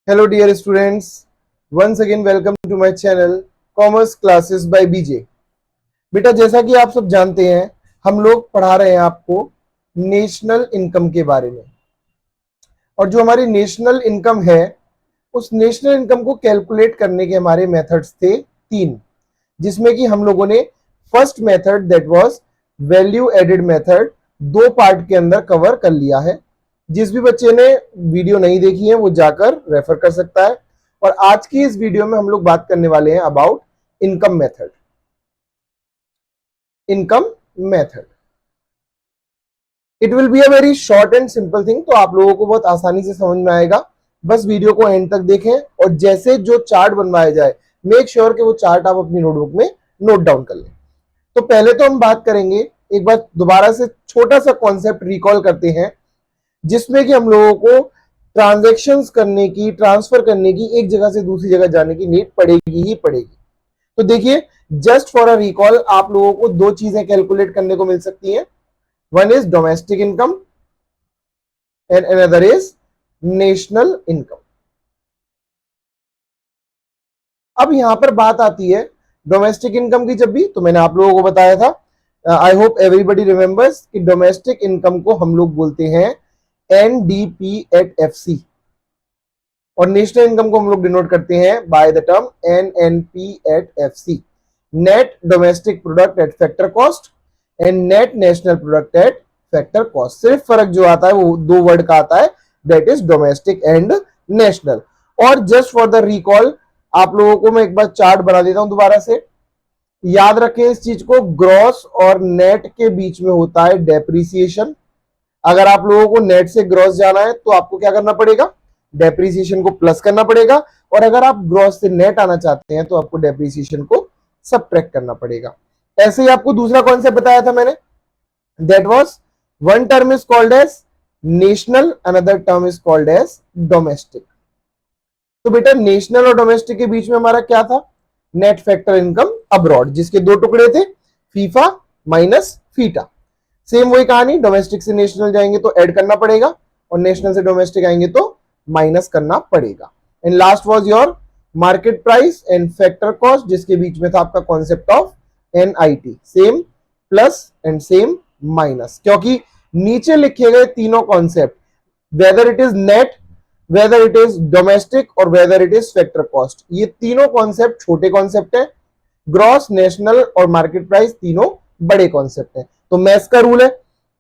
Hello dear students, once again welcome to my channel Commerce Classes by BJ। बेटा जैसा कि आप सब जानते हैं हम लोग पढ़ा रहे हैं आपको नेशनल इनकम के बारे में। और जो हमारी नेशनल इनकम है उस नेशनल इनकम को कैलकुलेट करने के हमारे मेथड्स थे 3, जिसमें कि हम लोगों ने first method that was value added method 2 part के अंदर कवर कर लिया है। जिस भी बच्चे ने वीडियो नहीं देखी है वो जाकर रेफर कर सकता है। और आज की इस वीडियो में हम लोग बात करने वाले हैं about income method. Income method it will be a very short and simple thing, तो आप लोगों को बहुत आसानी से समझ में आएगा। बस वीडियो को एंड तक देखें और जैसे जो चार्ट बनवाया जाए मेक श्योर कि वो चार्ट आप अपनी नोटबुक में नोट डाउन कर लें। तो पहले तो हम बात करेंगे, एक बार दोबारा से छोटा सा कॉन्सेप्ट रिकॉल करते हैं, जिसमें कि हम लोगों को ट्रांजैक्शंस करने की, ट्रांसफर करने की, एक जगह से दूसरी जगह जाने की नीड पड़ेगी ही पड़ेगी। तो देखिए, जस्ट फॉर अ रिकॉल आप लोगों को 2 चीजें कैलकुलेट करने को मिल सकती हैं। One is domestic income and another is national income. अब यहां पर बात आती है डोमेस्टिक इनकम की। जब भी तो मैंने आप लोगों को बताया था, आई होप एवरीबडी रिमेंबर्स कि डोमेस्टिक इनकम को हम लोग बोलते हैं NDP@FC और नेशनल इनकम को हम लोग डिनोट करते हैं by the term NNP@FC, net domestic product at factor cost and net national product at factor cost. सिर्फ फर्क जो आता है वो 2 वर्ड का आता है, that is domestic and national. और जस्ट फॉर द रिकॉल आप लोगों को मैं एक बार चार्ट बना देता हूं दोबारा से। याद रखें इस चीज को, ग्रॉस और नेट के बीच में होता है डेप्रीसिएशन। अगर आप लोगों को नेट से ग्रॉस जाना है तो आपको क्या करना पड़ेगा, डेप्रीसिएशन को प्लस करना पड़ेगा। और अगर आप ग्रॉस से नेट आना चाहते हैं तो आपको डेप्रीसिएशन को सबट्रैक्ट करना पड़ेगा। ऐसे ही आपको दूसरा कॉन्सेप्ट बताया था मैंने, that was one term is called as national, another term is called as domestic. तो बेटा नेशनल और डोमेस्टिक के बीच में हमारा क्या था, नेट फैक्टर इनकम अब्रॉड, जिसके 2 टुकड़े थे, फीफा माइनस फीटा। सेम वही कहानी, डोमेस्टिक से नेशनल जाएंगे तो ऐड करना पड़ेगा और नेशनल से डोमेस्टिक आएंगे तो माइनस करना पड़ेगा। And last was your market price and factor cost, जिसके बीच में था आपका concept of NIT, same plus and same minus. क्योंकि नीचे लिखे गए तीनों concept, whether it is net, whether it is domestic or whether it is factor cost, ये तीनों कॉन्सेप्ट छोटे कॉन्सेप्ट है। ग्रॉस, नेशनल और मार्केट प्राइस तीनों बड़े कॉन्सेप्ट है। तो मैथ्स का रूल है,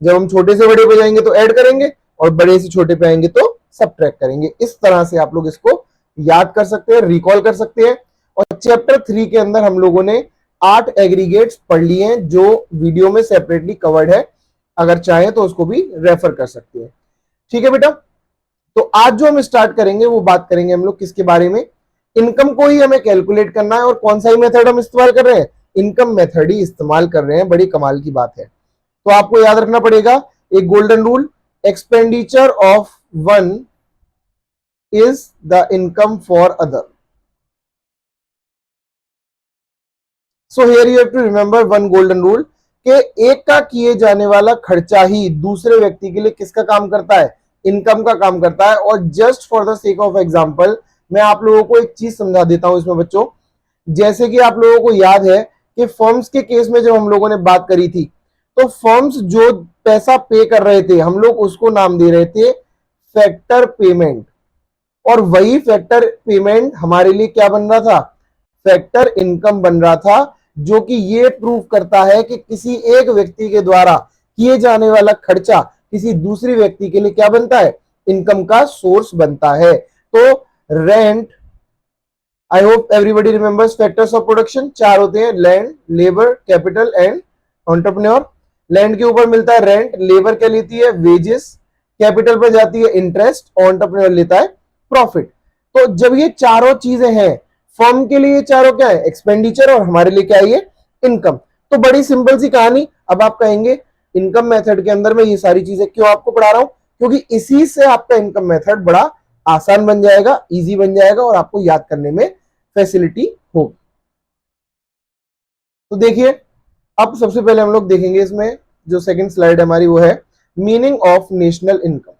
जब हम छोटे से बड़े पे जाएंगे तो ऐड करेंगे और बड़े से छोटे पे आएंगे तो सबट्रैक्ट करेंगे। इस तरह से आप लोग इसको याद कर सकते हैं, रिकॉल कर सकते हैं। और चैप्टर 3 के अंदर हम लोगों ने 8 एग्रीगेट्स पढ़ लिए हैं जो वीडियो में सेपरेटली कवर्ड है, अगर चाहें तो उसको भी रेफर कर सकते हैं। ठीक है बेटा, तो आज जो हम स्टार्ट करेंगे वो बात करेंगे हम लोग किसके बारे में, इनकम को ही हमें कैलकुलेट करना है। और कौन सा ही मेथड हम इस्तेमाल कर रहे हैं, इनकम मेथड ही इस्तेमाल कर रहे हैं। बड़ी कमाल की बात है। तो आपको याद रखना पड़ेगा एक golden rule, expenditure of one is the income for other. So here you have to remember one golden rule कि एक का किए जाने वाला खर्चा ही दूसरे व्यक्ति के लिए किसका काम करता है, इनकम का काम करता है। और just for the sake of example मैं आप लोगों को एक चीज समझा देता हूं इसमें बच्चों। जैसे कि आप लोगों को याद है कि फर्म्स के केस में जब हम लोगों ने बात करी थी, तो फर्म्स जो पैसा पे कर रहे थे हम लोग उसको नाम दे रहे थे फैक्टर पेमेंट। और वही फैक्टर पेमेंट हमारे लिए क्या बन रहा था, फैक्टर इनकम बन रहा था, जो कि ये प्रूव करता है कि किसी एक व्यक्ति के द्वारा किए जाने वाला खर्चा किसी दूसरी व्यक्ति के लिए क्या बनता है, इनकम का सोर्स बनता है। तो rent, I hope everybody remembers factors of production 4 होते हैं, land, labour, capital and entrepreneur. Land के ऊपर मिलता है रेंट, लेबर क्या लेती है, वेजेस, कैपिटल पर जाती है इंटरेस्ट और एंटरप्रेन्योर लेता है प्रॉफिट। तो जब ये चारों चीजें हैं फर्म के लिए, चारों क्या है, एक्सपेंडिचर, और हमारे लिए क्या है ये, इनकम। तो बड़ी सिंपल सी कहानी। अब आप कहेंगे इनकम मेथड के अंदर मैं ये सारी चीजें क्यों आपको पढ़ा रहा हूं, क्योंकि इसी से आपका इनकम मेथड बड़ा आसान बन जाएगा, इजी बन जाएगा और आपको याद करने में फैसिलिटी होगी। तो देखिए, अब सबसे पहले हम लोग देखेंगे इसमें जो सेकंड स्लाइड हमारी वो है मीनिंग ऑफ नेशनल इनकम।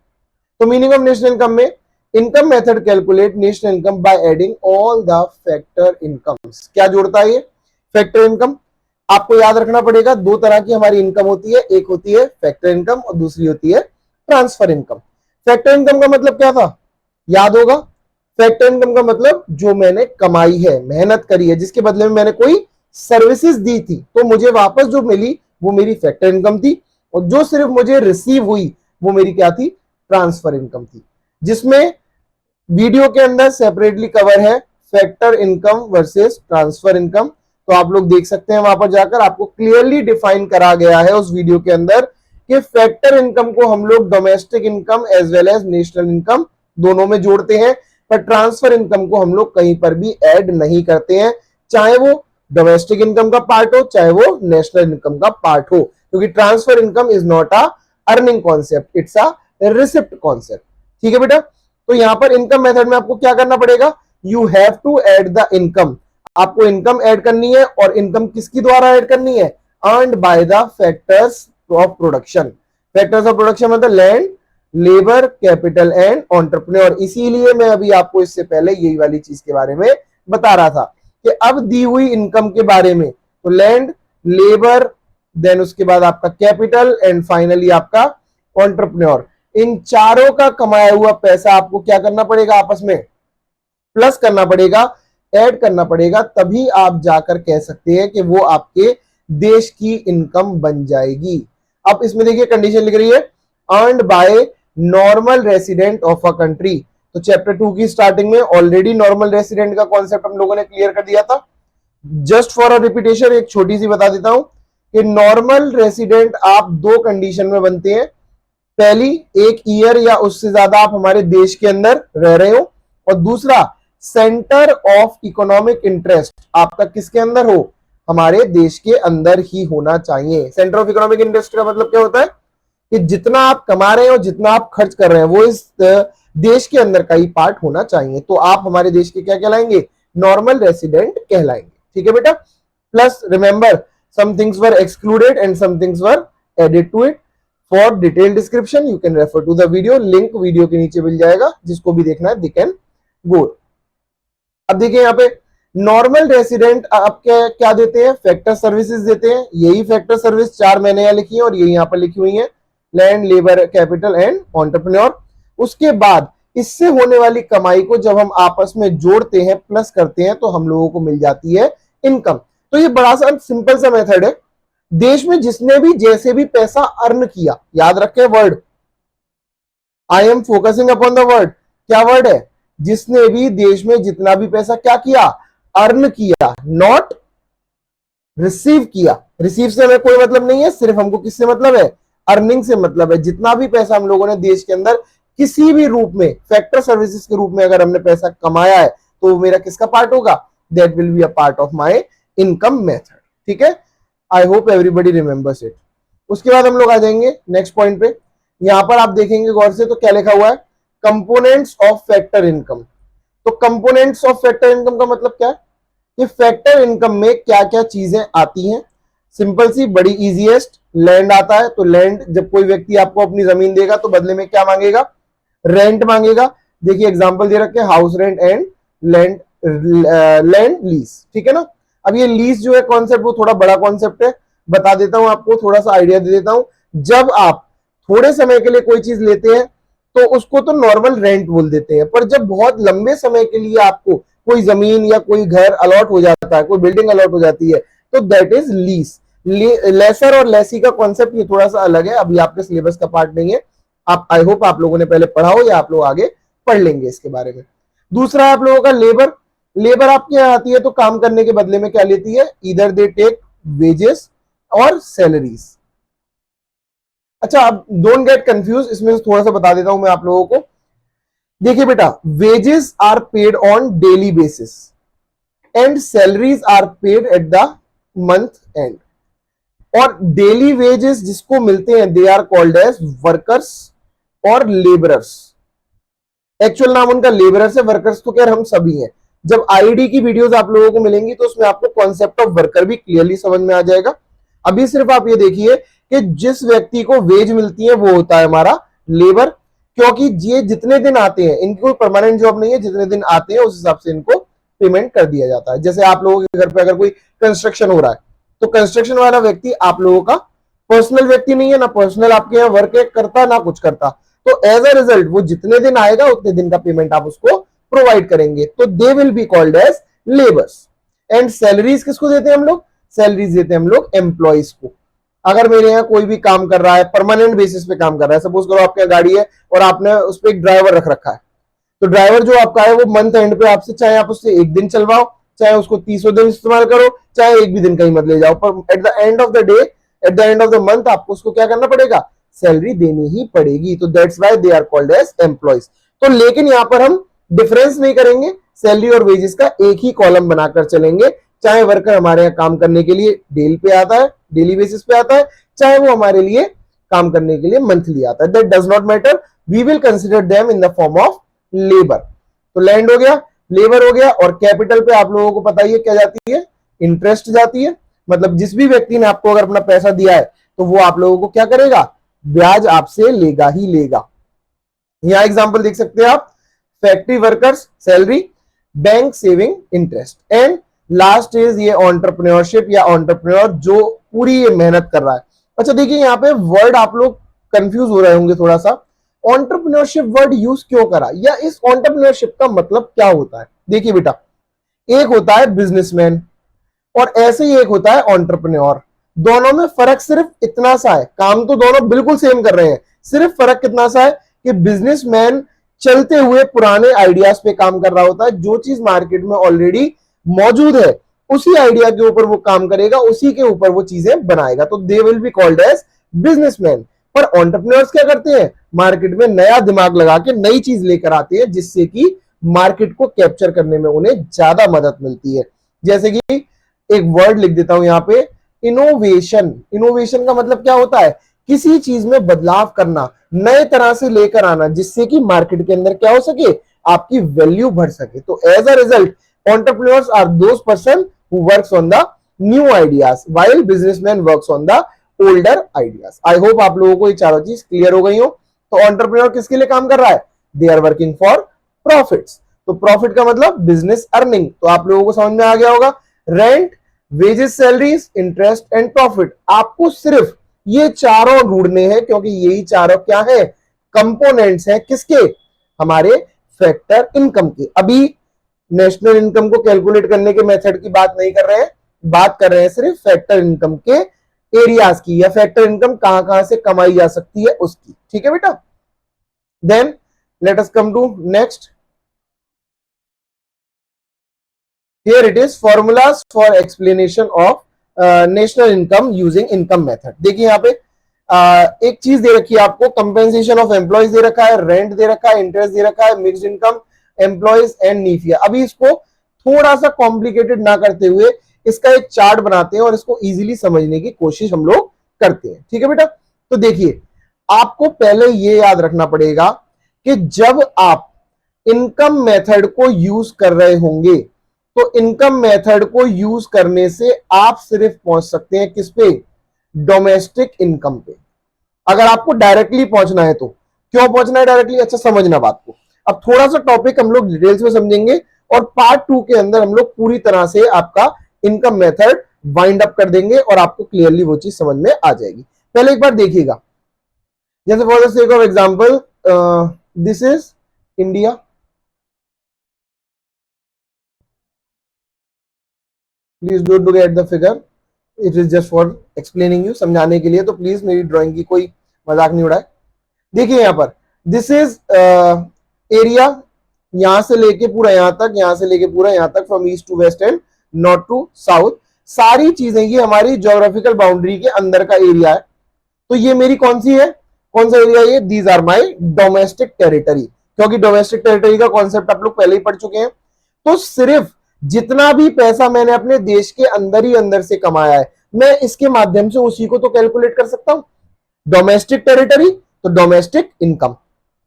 तो मीनिंग ऑफ नेशनल इनकम में income method calculate national income by adding all the factor incomes. क्या जोड़ता है ये? Factor income. आपको याद रखना पड़ेगा, दो तरह की हमारी इनकम होती है, एक होती है फैक्टर इनकम और दूसरी होती है ट्रांसफर इनकम। फैक्टर इनकम का मतलब क्या था, याद होगा? फैक्टर इनकम का मतलब जो मैंने कमाई है, मेहनत करी है, जिसके बदले में मैंने कोई सर्विसेज दी थी तो मुझे वापस जो मिली वो मेरी फैक्टर इनकम थी, और जो सिर्फ मुझे रिसीव हुई वो मेरी क्या थी? ट्रांसफर इनकम थी। जिसमें वीडियो के अंदर सेपरेटली कवर है factor income versus transfer income, तो आप लोग देख सकते हैं वहां पर जाकर, आपको क्लियरली डिफाइन करा गया है उस वीडियो के अंदर कि फैक्टर इनकम को हम लोग domestic income as well as national income दोनों में जोड़ते हैं, पर ट्रांसफर इनकम को हम लोग कहीं पर भी ऐड नहीं करते हैं, चाहे वो डोमेस्टिक इनकम का पार्ट हो चाहे वो नेशनल इनकम का पार्ट हो, क्योंकि transfer income is not a earning concept, it's a receipt concept. ठीक है बेटा, तो यहां पर इनकम मेथड में आपको क्या करना पड़ेगा? You have to add the income. आपको इनकम ऐड करनी है, और इनकम किसकी द्वारा ऐड करनी है? Earned by the factors of production. Factors of production मतलब land, labour, capital and entrepreneur. इसीलिए मैं अभी आपको इससे पहले यही वाली चीज के बारे में बता रहा था कि अब दी हुई इनकम के बारे में, तो लैंड, लेबर, देन उसके बाद आपका कैपिटल एंड फाइनली आपका एंटरप्रेन्योर, इन चारों का कमाया हुआ पैसा आपको क्या करना पड़ेगा? आपस में प्लस करना पड़ेगा, ऐड करना पड़ेगा, तभी आप जाकर कह सकते हैं कि वो आपके देश की इनकम बन जाएगी। अब इसमें देखिए कंडीशन लिख रही है earned by normal resident of a country. तो चैप्टर 2 की स्टार्टिंग में ऑलरेडी नॉर्मल रेसिडेंट का कॉन्सेप्ट हम लोगों ने क्लियर कर दिया था। जस्ट फॉर अ रिपीटेशन एक छोटी सी बता देता हूं कि नॉर्मल रेसिडेंट आप दो कंडीशन में बनते हैं। पहली, एक ईयर या उससे ज्यादा आप हमारे देश के अंदर रह रहे हो, और दूसरा सेंटर ऑफ इकोनॉमिक इंटरेस्ट आपका किसके अंदर हो? हमारे देश के अंदर ही होना चाहिए। सेंटर ऑफ इकोनॉमिक इंटरेस्ट का मतलब क्या होता है कि जितना आप कमा रहे हैं और जितना आप खर्च कर रहे हैं वो इस देश के अंदर का ही पार्ट होना चाहिए, तो आप हमारे देश के क्या कहलाएंगे? नॉर्मल रेसिडेंट कहलाएंगे। ठीक है बेटा, plus remember some things were excluded and some things were added to it. For detailed description you can refer to the video, link video के नीचे मिल जाएगा, जिसको भी देखना है they can go। अब देखिए यहाँ पे नॉर्मल रेसिडेंट आप क्या देते हैं? फैक्टर सर्विसेज देते हैं। यही फैक्टर सर्विस चार मैंने यहाँ लिखी है और यही यहाँ पर लिखी हुई है, land, labour, capital and entrepreneur. उसके बाद इससे होने वाली कमाई को जब हम आपस में जोड़ते हैं, प्लस करते हैं, तो हम लोगों को मिल जाती है इनकम। तो ये बड़ा सा सिंपल सा मेथड है। देश में जिसने भी जैसे भी पैसा अर्न किया, याद रखें word, I am focusing upon the word. क्या वर्ड है? जिसने भी देश में जितना भी पैसा क्या किया? अर्न किया, नॉट रिसीव किया। रिसीव से हमें कोई मतलब नहीं है, सिर्फ हमको किससे मतलब है? अर्निंग से मतलब है। जितना भी पैसा हम लोगों ने देश के अंदर किसी भी रूप में, फैक्टर सर्विसेज के रूप में अगर हमने पैसा कमाया है, तो मेरा किसका पार्ट होगा? That will be a part of my income method. ठीक है, I hope everybody remembers it. उसके बाद हम लोग आ जाएंगे नेक्स्ट पॉइंट पे। यहां पर आप देखेंगे गौर से, तो क्या लिखा हुआ है? Components of factor income. तो कंपोनेंट्स ऑफ फैक्टर इनकम का मतलब क्या है कि फैक्टर इनकम में क्या क्या चीजें आती हैं? सिंपल सी, बड़ी इजीएस्ट, लैंड आता है। तो लैंड, जब कोई व्यक्ति आपको अपनी जमीन देगा तो बदले में क्या मांगेगा? रेंट मांगेगा। देखिए एग्जांपल दे रखे, house rent and land land lease. ठीक है ना। अब ये लीज जो है कॉन्सेप्ट, वो थोड़ा बड़ा कॉन्सेप्ट है, बता देता हूं आपको, थोड़ा सा आइडिया दे देता हूं। जब आप थोड़े समय के लिए कोई चीज लेते हैं तो उसको तो नॉर्मल रेंट बोल देते हैं, पर जब बहुत लंबे समय के लिए आपको कोई जमीन या कोई घर अलॉट हो जाता है, कोई बिल्डिंग अलॉट हो जाती है, तो दैट इज लीज। लेसर और लेसी का कॉन्सेप्ट ये थोड़ा सा अलग है, अभी आपके सिलेबस का पार्ट नहीं है। आप, आई होप आप लोगों ने पहले पढ़ा हो या आप लोग आगे पढ़ लेंगे इसके बारे में। दूसरा आप लोगों का लेबर। लेबर आपके यहाँ आती है तो काम करने के बदले में क्या लेती है? इधर दे टेक वेजेस और सैलरीज। अच्छा, अब डोंट गेट कंफ्यूज, इसमें से थोड़ा सा बता देता हूं मैं आप लोगों को। देखिए बेटा, wages are paid on daily basis and salaries are paid at the month end. और डेली वेजेस जिसको मिलते हैं, they are called as workers और लेबरर्स। एक्चुअल नाम उनका लेबरर्स है, वर्कर्स तो खैर हम सभी हैं। जब आईडी की वीडियोस आप लोगों को मिलेंगी तो उसमें आपको कॉन्सेप्ट ऑफ वर्कर भी क्लियरली समझ में आ जाएगा। अभी सिर्फ आप ये देखिए कि जिस व्यक्ति को वेज मिलती है वो होता है हमारा लेबर, क्योंकि ये जितने दिन आते हैं, इनकी कोई परमानेंट जॉब नहीं है, जितने दिन आते हैं उस हिसाब से इनको पेमेंट कर दिया जाता है। जैसे आप लोगों के घर पे अगर कोई कंस्ट्रक्शन हो रहा है तो कंस्ट्रक्शन वाला व्यक्ति आप लोगों का पर्सनल व्यक्ति नहीं है, ना पर्सनल आपके यहाँ वर्क करता ना कुछ करता, तो एज अ रिजल्ट वो जितने दिन आएगा उतने दिन का पेमेंट आप उसको प्रोवाइड करेंगे, तो they will be called as labours. And salaries किसको देते हैं हम लोग? सैलरीज देते हैं हम लोग एम्प्लॉइज को। अगर मेरे यहाँ कोई भी काम कर रहा है, परमानेंट बेसिस पे काम कर रहा है, सपोज करो आपके यहाँ गाड़ी है और आपने उस पर एक ड्राइवर रख रखा है, तो ड्राइवर जो आपका है वो मंथ एंड पे आपसे, चाहे आप उससे एक दिन चलवाओ, चाहे उसको 30 दिन इस्तेमाल करो, चाहे एक भी दिन कहीं मत ले जाओ, पर at the end of the day, at the end of the month आपको उसको क्या करना पड़ेगा? सैलरी देनी ही पड़ेगी। तो that's why they are called as employees. तो लेकिन यहां पर हम डिफरेंस नहीं करेंगे, सैलरी और वेजेस का एक ही कॉलम बनाकर चलेंगे, चाहे वर्कर हमारे यहाँ काम करने के लिए डेली पे आता है, डेली बेसिस पे आता है, चाहे वो हमारे लिए काम करने के लिए मंथली आता है, that does not matter, we will consider them in the form of labour. तो लैंड हो गया, लेबर हो गया, और कैपिटल पे आप लोगों को पता ही है क्या जाती है? इंटरेस्ट जाती है। मतलब जिस भी व्यक्ति ने आपको अगर अपना पैसा दिया है तो वो आप लोगों को क्या करेगा? ब्याज आपसे लेगा ही लेगा। यहां एग्जांपल देख सकते हैं आप, factory workers salary, bank saving interest, and last is ये एंटरप्रेन्योरशिप या एंटरप्रेन्योर जो पूरी ये मेहनत कर रहा है। अच्छा देखिए यहाँ पे वर्ड आप लोग कंफ्यूज हो रहे होंगे थोड़ा सा, एंटरप्रेन्योरशिप वर्ड यूज क्यों करा, या इस एंटरप्रेन्योरशिप का मतलब क्या होता है? देखिए बेटा, एक होता है बिजनेसमैन और ऐसे ही एक होता है एंटरप्रेन्योर। दोनों में फर्क सिर्फ इतना सा है, काम तो दोनों बिल्कुल सेम कर रहे हैं, सिर्फ फर्क कितना सा है कि बिजनेसमैन चलते हुए पुराने आइडियाज पे काम कर रहा होता है, जो चीज मार्केट में ऑलरेडी मौजूद है उसी आइडिया के ऊपर वो काम करेगा, उसी के ऊपर वो चीजें बनाएगा, तो they will be called as businessman. पर एंटरप्रेन्योर्स क्या करते हैं? मार्केट में नया दिमाग लगा के नई चीज लेकर आते हैं, जिससे कि मार्केट को कैप्चर करने में उन्हें ज्यादा मदद मिलती है। जैसे कि एक वर्ड लिख देता हूं यहां पे, इनोवेशन। इनोवेशन का मतलब क्या होता है? किसी चीज में बदलाव करना, नए तरह से लेकर आना, जिससे कि मार्केट के अंदर क्या हो सके? आपकी वैल्यू बढ़ सके। तो as a result entrepreneurs are those person who works on the new ideas while businessman works on the older ideas। I hope आप लोगों को ये चारों चीज क्लियर हो गई हो। तो entrepreneur किसके लिए काम कर रहा है? They are working for profits। तो प्रॉफिट का मतलब बिजनेस अर्निंग, तो आप लोगों को समझ में आ गया होगा। Rent, wages, salaries, interest and profit, आपको सिर्फ ये चारों ढूंढने हैं, क्योंकि यही चारों क्या है? कंपोनेंट्स हैं किसके? हमारे फैक्टर इनकम के। अभी नेशनल इनकम को कैलकुलेट करने के मेथड की बात नहीं कर रहे हैं, बात कर रहे हैं सिर्फ फैक्टर इनकम के एरियाज की, या फैक्टर इनकम कहां कहां से कमाई जा सकती है उसकी। ठीक है बेटा, then let us come to next. Here it is formulas for explanation of national income using income method. देखिए यहाँ पे एक चीज दे रखी है आपको, कंपेंसेशन ऑफ एम्प्लॉयज दे रखा है, रेंट दे रखा है, इंटरेस्ट दे रखा है, मिक्स्ड इनकम, एम्प्लॉयज एंड नीफिया। अभी इसको थोड़ा सा कॉम्प्लिकेटेड ना करते हुए इसका एक चार्ट बनाते हैं और इसको इजीली समझने की कोशिश हम लोग करते हैं। ठीक है बेटा, तो देखिए आपको पहले ये याद रखना पड़ेगा कि जब आप इनकम मेथड को यूज कर रहे होंगे तो इनकम मेथड को यूज करने से आप सिर्फ पहुंच सकते हैं किस पे? डोमेस्टिक इनकम पे। अगर आपको डायरेक्टली पहुंचना है तो क्यों पहुंचना है डायरेक्टली? अच्छा समझना बात को। अब थोड़ा सा टॉपिक हम लोग डिटेल्स में समझेंगे और पार्ट 2 के अंदर हम लोग पूरी तरह से आपका इनकम मेथड वाइंड अप कर देंगे और आपको क्लियरली वो चीज समझ में आ जाएगी। पहले एक बार देखिएगा, जैसे for the sake of example this is India, please don't look at the figure, it is just for explaining you, समझाने के लिए, तो प्लीज मेरी ड्राइंग की कोई मजाक नहीं उड़ाए। देखिए यहां पर दिस इज एरिया, यहां से लेके पूरा यहां तक, यहां से लेके पूरा यहां तक, from east to west and north to south, सारी चीजें ये हमारी ज्योग्राफिकल बाउंड्री के अंदर का एरिया है। तो ये मेरी कौन सी है? कौन सा एरिया? ये these are my domestic territory, क्योंकि डोमेस्टिक टेरिटरी का कॉन्सेप्ट आप लोग पहले ही पढ़ चुके हैं। तो सिर्फ जितना भी पैसा मैंने अपने देश के अंदर ही अंदर से कमाया है, मैं इसके माध्यम से उसी को तो कैलकुलेट कर सकता हूं। डोमेस्टिक टेरिटरी तो डोमेस्टिक इनकम,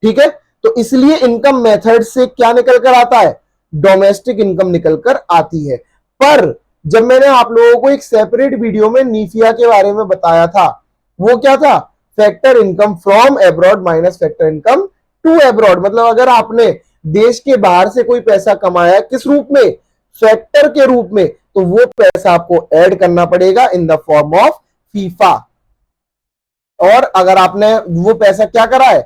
ठीक है। तो इसलिए इनकम मेथड से क्या निकल कर आता है? डोमेस्टिक इनकम निकल कर आती है। पर जब मैंने आप लोगों को एक सेपरेट वीडियो में नीफिया के बारे में बताया था, वो क्या था? Factor income from abroad minus factor income to abroad, मतलब अगर आपने देश के बाहर से कोई पैसा कमाया किस रूप में, फैक्टर के रूप में, तो वो पैसा आपको ऐड करना पड़ेगा इन द फॉर्म ऑफ फीफा। और अगर आपने वो पैसा क्या करा है,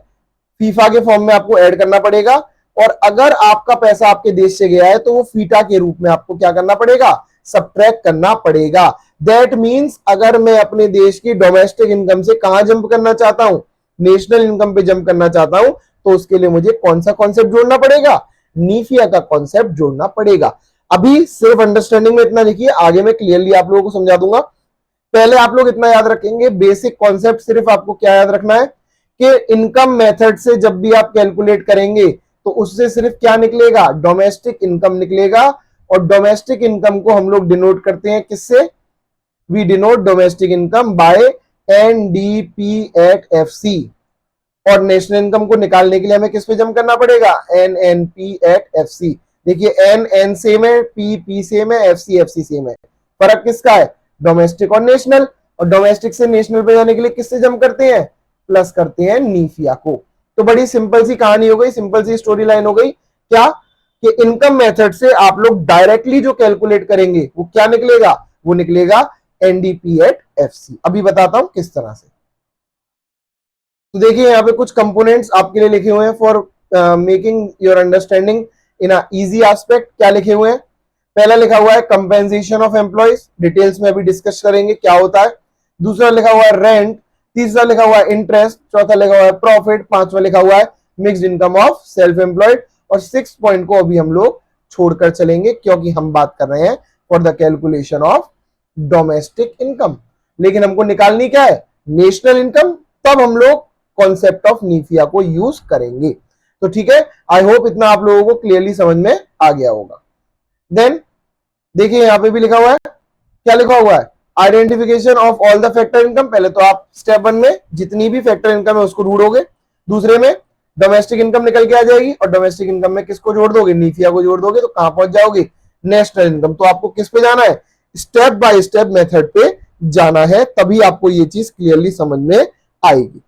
फीफा के फॉर्म में आपको ऐड करना पड़ेगा। और अगर आपका पैसा आपके देश से गया है तो वो फीटा के रूप में आपको क्या करना पड़ेगा, सब्ट्रैक्ट करना पड़ेगा। दैट मींस अगर मैं अपने देश की डोमेस्टिक इनकम से कहां जंप करना चाहता हूं, नेशनल इनकम पे जंप करना चाहता हूं, तो उसके लिए मुझे कौन सा कॉन्सेप्ट जोड़ना पड़ेगा, नीफिया का कॉन्सेप्ट जोड़ना पड़ेगा। अभी सिर्फ अंडरस्टैंडिंग में इतना लिखिए, आगे मैं क्लियरली आप लोगों को समझा दूंगा। पहले आप लोग इतना याद रखेंगे, बेसिक कॉन्सेप्ट सिर्फ आपको क्या याद रखना है कि इनकम मेथड से जब भी आप कैलकुलेट करेंगे तो उससे सिर्फ क्या निकलेगा, डोमेस्टिक इनकम निकलेगा। और डोमेस्टिक इनकम को हम लोग डिनोट करते हैं किससे, we denote domestic income by NDP at FC. और नेशनल इनकम को निकालने के लिए हमें किस पे जम करना पड़ेगा, एनएनपी एट एफसी। देखिए एन सेम है, पी सेम है, एफसी सेम है, फर्क किसका है, डोमेस्टिक और नेशनल। और डोमेस्टिक से नेशनल पे जाने के लिए किससे जम करते हैं, प्लस करते हैं नीफिया को। तो बड़ी सिंपल सी कहानी हो गई, सिंपल सी स्टोरी लाइन हो गई, क्या कि इनकम मेथड से आप लोग डायरेक्टली जो कैलकुलेट करेंगे वो क्या निकलेगा, वो निकलेगा एनडीपी एट एफसी। अभी बताता हूं किस तरह से। तो देखिए यहाँ पे कुछ कंपोनेंट्स आपके लिए लिखे हुए हैं for making your understanding in a easy aspect. क्या लिखे हुए हैं, पहला लिखा हुआ है कंपेंसेशन ऑफ एम्प्लॉयज, डिटेल्स में अभी डिस्कस करेंगे क्या होता है। दूसरा लिखा हुआ है रेंट, तीसरा लिखा हुआ है इंटरेस्ट, चौथा लिखा हुआ है प्रॉफिट, पांचवा लिखा हुआ है mixed income of self employed. और 6 पॉइंट को अभी हम लोग छोड़कर चलेंगे क्योंकि हम बात कर रहे हैं for the calculation of domestic income. लेकिन हमको निकालनी क्या है, नेशनल इनकम, तब हम लोग कॉन्सेप्ट ऑफ नीफिया को यूज करेंगे। तो ठीक है, आई होप इतना आप लोगों को क्लियरली समझ में आ गया होगा। देन देखिए यहां पे भी लिखा हुआ है, क्या लिखा हुआ है, identification of all the factor income. पहले तो आप स्टेप 1 में जितनी भी फैक्टर इनकम है उसको ढूंढोगे, दूसरे में डोमेस्टिक इनकम निकल के आ जाएगी, और डोमेस्टिक इनकम में किसको जोड़ दोगे, नीफिया को जोड़ दोगे, तो कहां पहुंच जाओगे, नेशनल इनकम। तो आपको किस पे जाना है, स्टेप बाय स्टेप मेथड पे जाना है, तभी आपको ये चीज क्लियरली समझ में आएगी।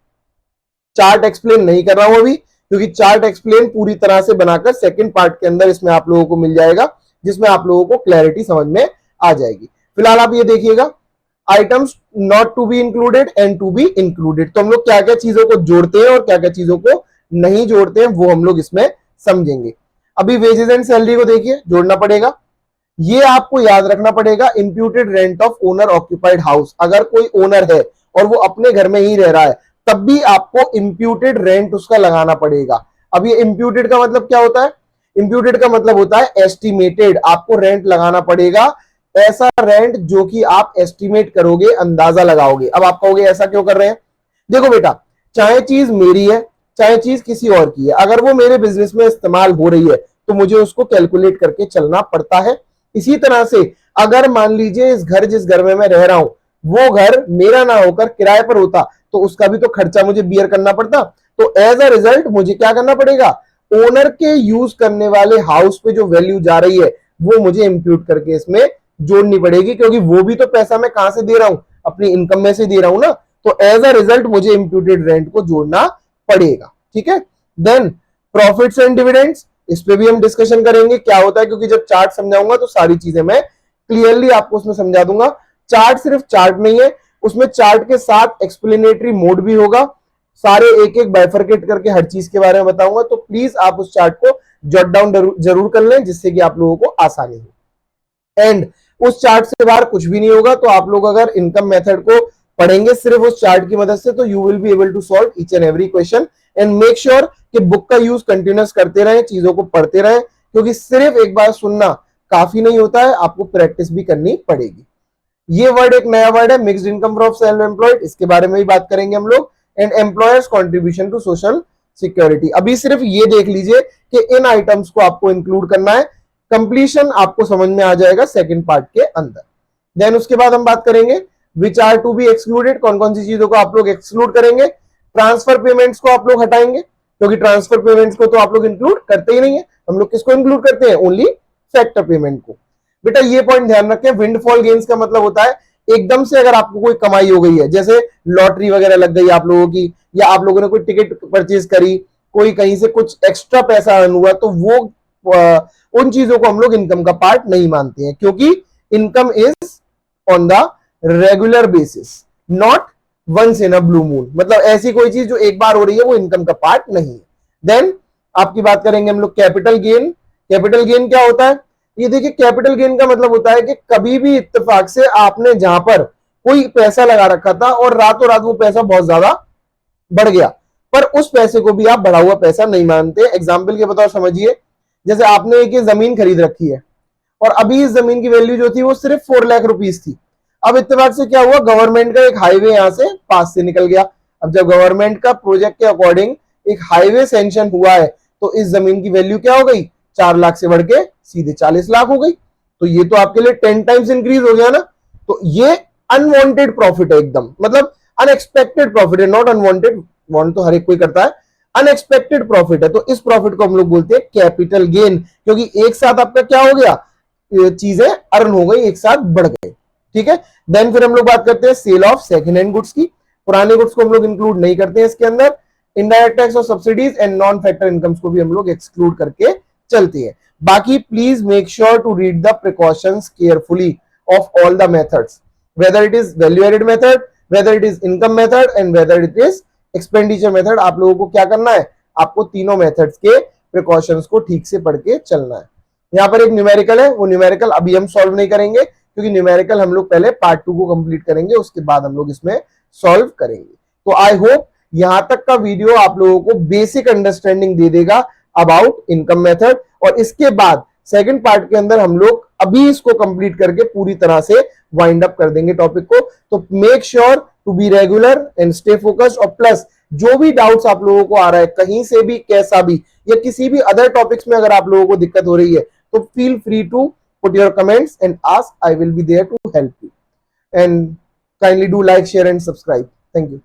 चार्ट एक्सप्लेन नहीं कर रहा हूं अभी, क्योंकि चार्ट एक्सप्लेन पूरी तरह से बनाकर सेकंड पार्ट के अंदर इसमें आप लोगों को मिल जाएगा, जिसमें आप लोगों को क्लैरिटी समझ में आ जाएगी। फिलहाल आप ये देखिएगा, items not to be included and to be included. तो हम लोग क्या क्या चीजों को जोड़ते हैं और क्या क्या चीजों को नहीं जोड़ते हैं वो हम लोग इसमें समझेंगे। अभी वेजेस एंड सैलरी को देखिए, जोड़ना पड़ेगा, ये आपको याद रखना पड़ेगा। Imputed rent of owner occupied house, अगर कोई ओनर है और वो अपने घर में ही रह रहा है तब भी आपको इंप्यूटेड रेंट उसका लगाना पड़ेगा। अब ये इंप्यूटेड का मतलब क्या होता है, इंप्यूटेड का मतलब होता है एस्टिमेटेड, आपको रेंट लगाना पड़ेगा, ऐसा रेंट जो कि आप एस्टिमेट करोगे, अंदाजा लगाओगे। अब आप कहोगे ऐसा क्यों कर रहे हैं, देखो बेटा, चाहे चीज मेरी है चाहे चीज किसी और की है, अगर वो मेरे बिजनेस में इस्तेमाल हो रही है तो मुझे उसको कैलकुलेट करके चलना पड़ता है। इसी तरह से अगर मान लीजिए इस घर, जिस घर में मैं रह रहा हूं, वो घर मेरा ना होकर किराए पर होता तो उसका भी तो खर्चा मुझे बियर करना पड़ता। तो एज अ रिजल्ट मुझे क्या करना पड़ेगा, ओनर के यूज करने वाले हाउस पे जो वैल्यू जा रही है वो मुझे इंप्यूट करके इसमें जोड़नी पड़ेगी, क्योंकि वो भी तो पैसा मैं कहां से दे रहा हूं, अपनी इनकम में से दे रहा हूं ना। तो एज अ रिजल्ट मुझे इंप्यूटेड रेंट को जोड़ना पड़ेगा। ठीक है, देन प्रॉफिट्स एंड डिविडेंड्स, इस पे भी हम डिस्कशन करेंगे क्या होता है, क्योंकि जब चार्ट समझाऊंगा तो सारी चीजें मैं क्लियरली आपको उसमें समझा दूंगा। चार्ट सिर्फ चार्ट नहीं है, उसमें चार्ट के साथ एक्सप्लेनेटरी मोड भी होगा, सारे एक एक बाइफरकेट करके हर चीज के बारे में बताऊंगा। तो प्लीज आप उस चार्ट को जॉट डाउन जरूर कर लें, जिससे कि आप लोगों को आसानी हो। एंड उस चार्ट से बाहर कुछ भी नहीं होगा, तो आप लोग अगर इनकम मेथड को पढ़ेंगे सिर्फ उस चार्ट की मदद से, तो you will be able to solve each and every question. And make sure कि बुक का यूज कंटिन्यूस करते रहे, चीजों को पढ़ते रहे, क्योंकि सिर्फ एक बार सुनना काफी नहीं होता है, आपको प्रैक्टिस भी करनी पड़ेगी। ये वर्ड एक नया वर्ड है, mixed income of self employed, इसके बारे में भी बात करेंगे हम लोग। And employers contribution to social security, अभी सिर्फ ये देख लीजिए कि इन आइटम्स को आपको इंक्लूड करना है, कंप्लीशन आपको समझ में आ जाएगा सेकंड पार्ट के अंदर। देन उसके बाद हम बात करेंगे which are to be excluded, कौन कौन सी चीजों को आप लोग एक्सक्लूड करेंगे। ट्रांसफर पेमेंट्स को आप लोग हटाएंगे, क्योंकि ट्रांसफर पेमेंट्स को तो आप लोग इंक्लूड करते ही नहीं है। हम लोग किसको इंक्लूड करते हैं, ओनली फैक्टर पेमेंट को। बेटा ये पॉइंट ध्यान रखें, विंडफॉल गेन्स का मतलब होता है एकदम से अगर आपको कोई कमाई हो गई है, जैसे लॉटरी वगैरह लग गई आप लोगों की, या आप लोगों ने कोई टिकट परचेज करी, कोई कहीं से कुछ एक्स्ट्रा पैसा अर्न हुआ, तो वो उन चीजों को हम लोग इनकम का पार्ट नहीं मानते हैं, क्योंकि income is on the regular basis, not once in a blue moon. मतलब ऐसी कोई चीज जो एक बार हो रही है वो इनकम का पार्ट नहीं है। देन आपकी बात करेंगे हम लोग कैपिटल गेन। कैपिटल गेन क्या होता है? ये देखिए, कैपिटल गेन का मतलब होता है कि कभी भी इत्तेफाक से आपने जहां पर कोई पैसा लगा रखा था और रातों रात वो पैसा बहुत ज्यादा बढ़ गया, पर उस पैसे को भी आप बढ़ा हुआ पैसा नहीं मानते। एग्जाम्पल के बताओ, समझिए, जैसे आपने एक जमीन खरीद रखी है और अभी इस जमीन की वैल्यू जो थी वो सिर्फ 4 लाख रुपीस थी। अब इत्तेफाक से क्या हुआ, गवर्नमेंट का एक हाईवे यहां से पास से निकल गया। अब जब गवर्नमेंट का प्रोजेक्ट के अकॉर्डिंग एक हाईवे सैंक्शन हुआ है, तो इस जमीन की वैल्यू क्या हो गई, 4 लाख से बढ़ के सीधे 40 लाख हो गई। तो ये तो आपके लिए 10 टाइम्स इंक्रीज हो गया ना। तो ये अनवांटेड प्रॉफिट है एकदम, मतलब अनएक्सपेक्टेड प्रॉफिट है, नॉट अनवांटेड। वांट तो हर एक कोई करता है, अनएक्सपेक्टेड प्रॉफिट है। तो इस प्रॉफिट को हम लोग बोलते हैं कैपिटल गेन, क्योंकि एक साथ आपका क्या हो गया, चीजें अर्न हो गई, एक साथ बढ़ गई। ठीक है। देन फिर हम लोग बात करते हैं sale of second hand goods की। पुराने गुड्स को हम लोग इंक्लूड नहीं करते हैं इसके अंदर। इनडायरेक्ट टैक्स और subsidies and non factor incomes को भी हम लोग एक्सक्लूड करके चलते हैं। बाकी please make sure to read the precautions carefully of all the methods, whether it is value added method, whether it is income method and whether it is expenditure method. आप लोगों को क्या करना है, आपको तीनों मेथड्स के प्रिकॉशंस को ठीक से पढ़ के चलना है। यहाँ पर एक न्यूमेरिकल है, वो न्यूमेरिकल अभी हम सॉल्व नहीं करेंगे, क्योंकि न्यूमेरिकल हम लोग पहले पार्ट 2 को कंप्लीट करेंगे, उसके बाद हम लोग इसमें सॉल्व करेंगे। तो आई होप यहां तक का वीडियो आप लोगों को बेसिक अंडरस्टैंडिंग दे देगा अबाउट इनकम मेथड, और इसके बाद सेकंड पार्ट के अंदर हम लोग अभी इसको कंप्लीट करके पूरी तरह से वाइंड अप कर देंगे टॉपिक को। तो make sure to be regular and stay focused, और प्लस जो भी डाउट्स आप लोगों को आ रहा है कहीं से भी कैसा भी, या किसी भी अदर टॉपिक्स में अगर आप लोगों को दिक्कत हो रही है, तो feel free to put your comments and ask. I will be there to help you. And kindly do like, share and subscribe. Thank you.